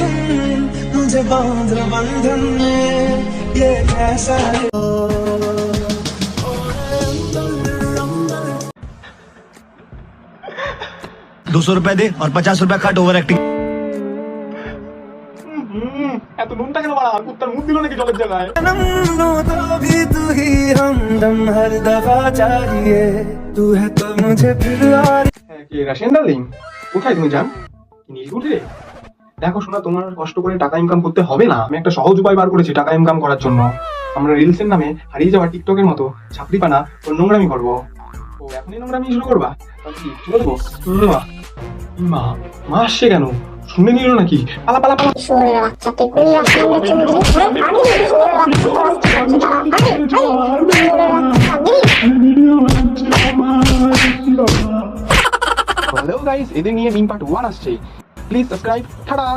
तुम मुझे बांध लो बंधन में, ये कैसा है। 200 रुपए दे और 50 रुपए काट ओवर एक्टिंग। এত নুনটা কেন বাড়া? কুত্তার মুখ দিল নাকি জলের জায়গায়? जन्म लूं तो भी तू ही हमदम हर दफा चाहिए, तू है तो मुझे फिर और। হ্যাঁ, কি রাশিয়ান ডার্লিং? কোথায় তুমি যান? নীলগুড়িতে? দেখো শোনা, তোমার কষ্ট করে টাকা ইনকাম করতে হবে না। আমি একটা সহজ উপায় বার করেছি টাকা ইনকাম করার জন্য। আমরা রিলসের নামে হারিয়ে যাওয়া টিকটকের মতো ছাপড়িপানা ও নোংরামি করবো। ও এখনই নোংরামি শুরু করবা? তাহলে কি চলে দেবো? মা মা আসছে কেন? শুনে নিল নাকি? পালা পালা পালা। হ্যালো গাইস, এদের নিয়ে মিম পার্ট 1 আসছে। Please subscribe. টাটা।